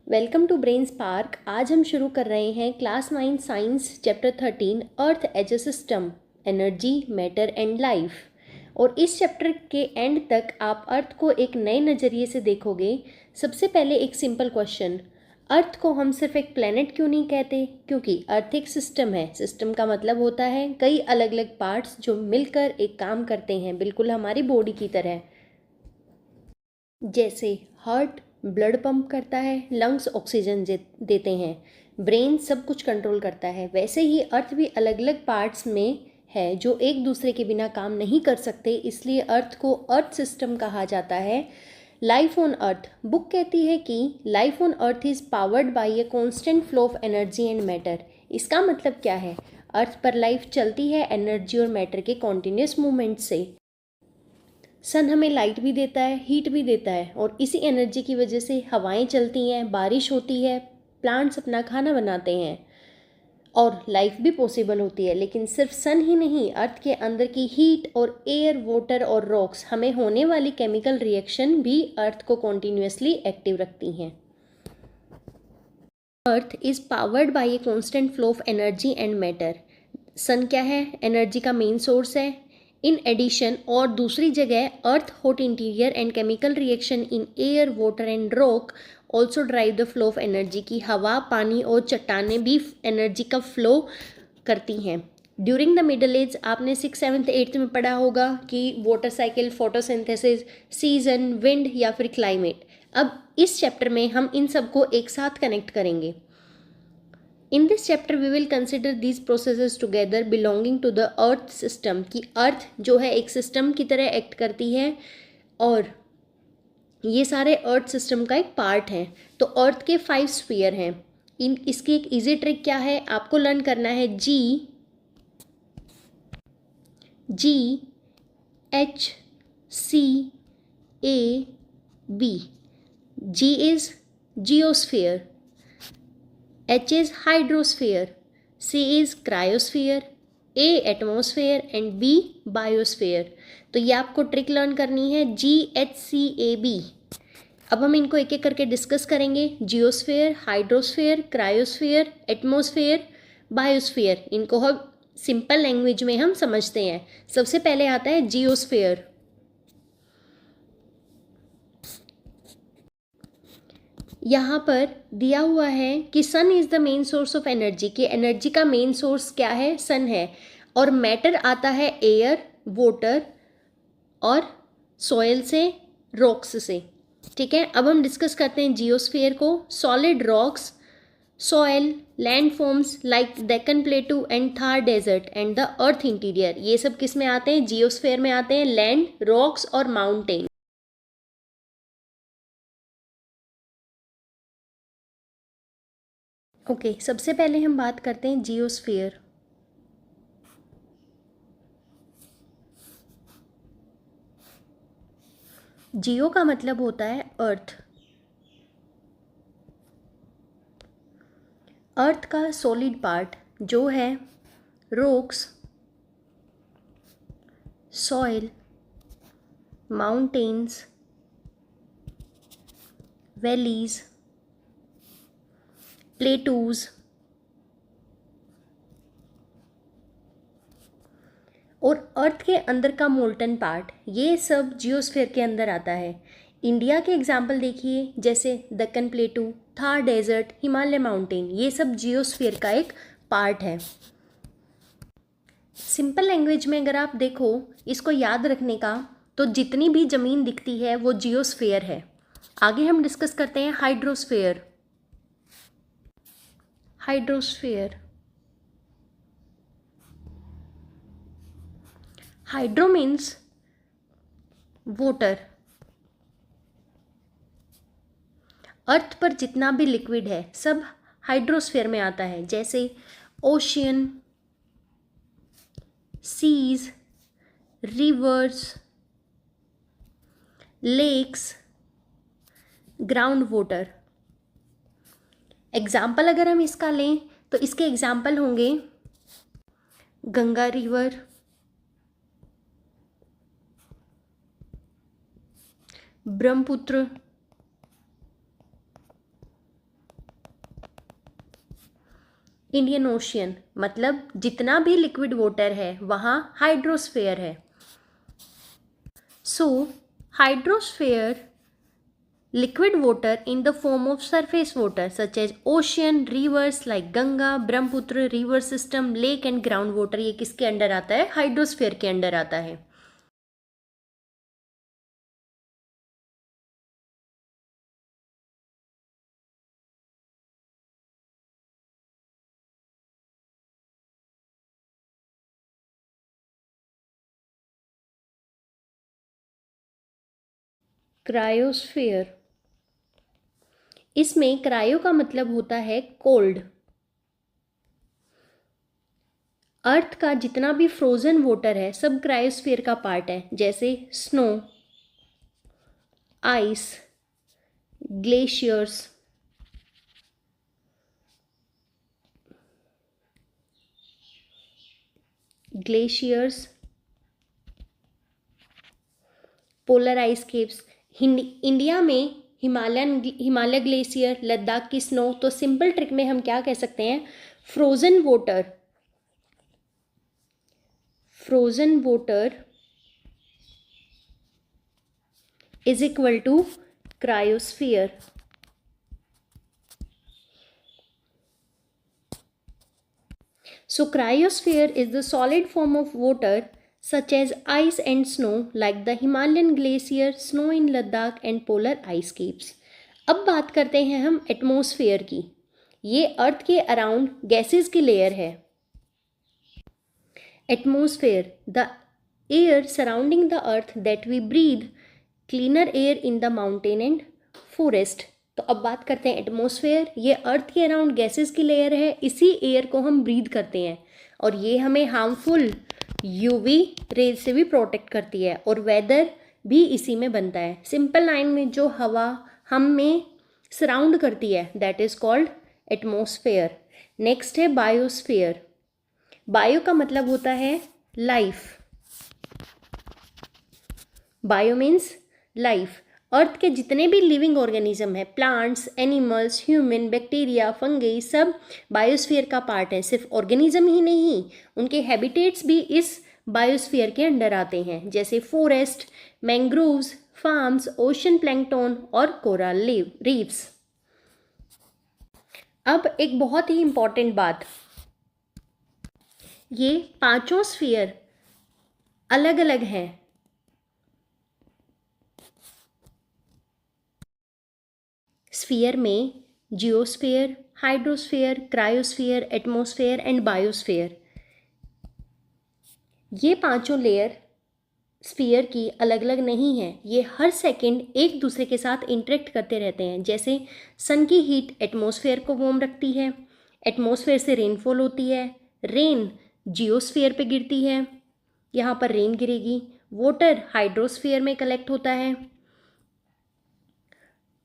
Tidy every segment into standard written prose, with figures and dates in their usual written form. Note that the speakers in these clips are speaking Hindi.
Welcome to brain spark. आज हम शुरू कर रहे हैं class 9 science chapter 13 earth as a system, energy, matter and life. और इस चैप्टर के एंड तक आप अर्थ को एक नए नज़रिए से देखोगे। सबसे पहले एक सिंपल क्वेश्चन, अर्थ को हम सिर्फ एक प्लेनेट क्यों नहीं कहते? क्योंकि अर्थ एक सिस्टम है। सिस्टम का मतलब होता है कई अलग अलग पार्ट्स जो मिलकर एक काम करते हैं, बिल्कुल हमारी बॉडी की तरह। जैसे हार्ट ब्लड पंप करता है, लंग्स ऑक्सीजन देते हैं, ब्रेन सब कुछ कंट्रोल करता है, वैसे ही अर्थ भी अलग अलग पार्ट्स में है जो एक दूसरे के बिना काम नहीं कर सकते। इसलिए अर्थ को अर्थ सिस्टम कहा जाता है। लाइफ ऑन अर्थ बुक कहती है कि life on earth is powered by a constant flow of energy and matter. इसका मतलब क्या है? अर्थ पर लाइफ चलती है एनर्जी और मैटर के कॉन्टिन्यूस मूवमेंट से। सन हमें लाइट भी देता है, हीट भी देता है, और इसी एनर्जी की वजह से हवाएं चलती हैं, बारिश होती है, प्लांट्स अपना खाना बनाते हैं और लाइफ भी पॉसिबल होती है। लेकिन सिर्फ सन ही नहीं, अर्थ के अंदर की हीट और एयर, वाटर और रॉक्स, हमें होने वाली केमिकल रिएक्शन भी अर्थ को कॉन्टिन्यूसली एक्टिव रखती हैं। Earth is powered by a constant flow of energy and matter. Sun क्या है? एनर्जी का मेन सोर्स है। इन एडिशन, और दूसरी जगह, earth hot interior and chemical reaction in air, water and rock also drive the flow of energy. की हवा, पानी और चट्टानें भी एनर्जी का फ्लो करती हैं। ड्यूरिंग द मिडल एज आपने 6th 7th 8th में पढ़ा होगा कि water cycle, photosynthesis, season, wind या फिर क्लाइमेट। अब इस चैप्टर में हम इन सबको एक साथ कनेक्ट करेंगे। In this chapter we will consider these processes together belonging to the earth system। कि अर्थ जो है एक सिस्टम की तरह एक्ट करती है और ये सारे अर्थ सिस्टम का एक पार्ट है। तो अर्थ के 5 स्फीयर हैं। इसकी एक इजी ट्रिक क्या है? आपको लर्न करना है GHCAB। G is geosphere, H is hydrosphere, C is cryosphere, A atmosphere and B biosphere। तो ये आपको ट्रिक लर्न करनी है, GHCAB। अब हम इनको एक एक करके डिस्कस करेंगे। जियोस्फेयर, हाइड्रोस्फेयर, क्रायोस्फेयर, एटमॉस्फेयर, बायोस्फेयर। इनको हम सिंपल लैंग्वेज में हम समझते हैं। सबसे पहले आता है जियोस्फेयर। यहाँ पर दिया हुआ है कि sun is the main source of energy. कि एनर्जी का मेन सोर्स क्या है? सन है। और मैटर आता है एयर, वाटर और सॉइल से, रॉक्स से। ठीक है, अब हम डिस्कस करते हैं जियोस्फीयर को। Solid rocks, soil, landforms like Deccan plateau and Thar desert and the earth interior, ये सब किस में आते हैं? जियोस्फीयर में आते हैं। लैंड, रॉक्स और माउंटेन। ओके, सबसे पहले हम बात करते हैं जियोस्फीयर। जियो का मतलब होता है अर्थ। अर्थ का सॉलिड पार्ट जो है rocks, soil, mountains, valleys, plateaus और अर्थ के अंदर का मोल्टन पार्ट, ये सब जियोस्फीयर के अंदर आता है। इंडिया के एग्जाम्पल देखिए, जैसे Deccan plateau, Thar desert, Himalaya mountain, ये सब जियोस्फीयर का एक पार्ट है। सिंपल लैंग्वेज में अगर आप देखो इसको याद रखने का, तो जितनी भी ज़मीन दिखती है वो जियोस्फीयर है। आगे हम डिस्कस करते हैं hydrosphere. Hydrosphere, hydro means water. Earth पर जितना भी लिक्विड है सब हाइड्रोस्फीयर में आता है, जैसे ocean, seas, rivers, lakes, ground water. Example अगर हम इसका लें तो इसके एग्जाम्पल होंगे Ganga river, Brahmaputra, Indian Ocean, मतलब जितना भी लिक्विड वाटर है वहाँ हाइड्रोस्फीयर है। So hydrosphere liquid water in the form of surface water such as ocean, rivers like Ganga, Brahmaputra, river system, lake and ground water, ये किसके अंडर आता है? हाइड्रोस्फीयर के अंडर आता है। क्रायोस्फीयर, इसमें क्रायो का मतलब होता है कोल्ड। अर्थ का जितना भी फ्रोजन वाटर है सब क्रायोस्फीयर का पार्ट है, जैसे snow, ice, glaciers, polar ice keeps. India में हिमालय ग्लेशियर, लद्दाख की स्नो। तो सिंपल ट्रिक में हम क्या कह सकते हैं? Frozen water is equal to cryosphere. So cryosphere is the solid form of water such as ice and snow like the Himalayan glacier, snow in Ladakh and polar ice caps. अब बात करते हैं हम एटमॉस्फेयर की। ये अर्थ के अराउंड गैसेस की लेयर है। Atmosphere, the air surrounding the earth that we breathe, cleaner air in the mountain and forest. तो अब बात करते हैं एटमॉस्फेयर। ये अर्थ के अराउंड गैसेस की लेयर है, इसी एयर को हम ब्रीथ करते हैं और ये हमें हार्मफुल यूवी रेज से भी प्रोटेक्ट करती है और वेदर भी इसी में बनता है। सिंपल लाइन में जो हवा हमें सराउंड करती है that is called atmosphere. Next है बायोस्फेयर। बायो का मतलब होता है life. Bio means life. Earth के जितने भी लिविंग ऑर्गेनिज्म है, plants, animals, human, bacteria, fungi, सब बायोस्फीयर का पार्ट है। सिर्फ ऑर्गेनिज्म ही नहीं, उनके हैबिटेट्स भी इस बायोस्फीयर के अंडर आते हैं, जैसे forest, mangroves, farms, ocean plankton और कोरल रीफ्स। अब एक बहुत ही इंपॉर्टेंट बात, ये पांचों स्फीयर अलग अलग हैं। स्फीयर में geosphere, hydrosphere, cryosphere, atmosphere and biosphere, ये पांचों लेयर स्फीयर की अलग अलग नहीं है। ये हर सेकंड एक दूसरे के साथ इंटरेक्ट करते रहते हैं। जैसे सन की हीट एटमॉस्फेयर को वार्म रखती है, एटमॉस्फेयर से रेनफॉल होती है, रेन जियोस्फीयर पे गिरती है, यहाँ पर रेन गिरेगी, वाटर हाइड्रोस्फीयर में कलेक्ट होता है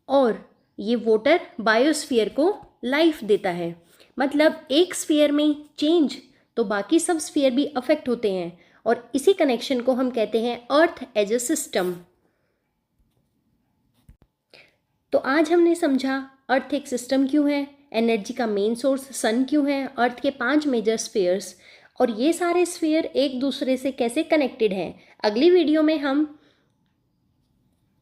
और ये वाटर बायोस्फीयर को लाइफ देता है। मतलब एक स्फीयर में चेंज तो बाकी सब स्फीयर भी अफेक्ट होते हैं और इसी कनेक्शन को हम कहते हैं अर्थ एज अ सिस्टम। तो आज हमने समझा अर्थ एक सिस्टम क्यों है, एनर्जी का मेन सोर्स सन क्यों है, अर्थ के 5 मेजर स्फीयर्स और ये सारे स्फीयर एक दूसरे से कैसे कनेक्टेड हैं। अगली वीडियो में हम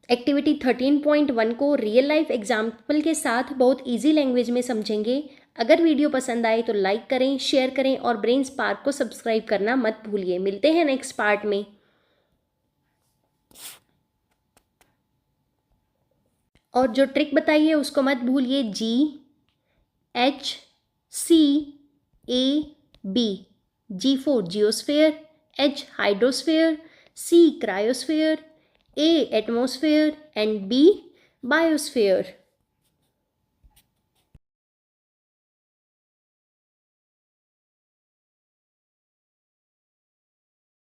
एक्टिविटी 13.1 को रियल लाइफ एग्जाम्पल के साथ बहुत इजी लैंग्वेज में समझेंगे। अगर वीडियो पसंद आए तो लाइक करें, शेयर करें और ब्रेन स्पार्क को सब्सक्राइब करना मत भूलिए। मिलते हैं नेक्स्ट पार्ट में। और जो ट्रिक बताई है उसको मत भूलिए, GHCAB, G for geosphere, H hydrosphere, C cryosphere, A atmosphere and B biosphere।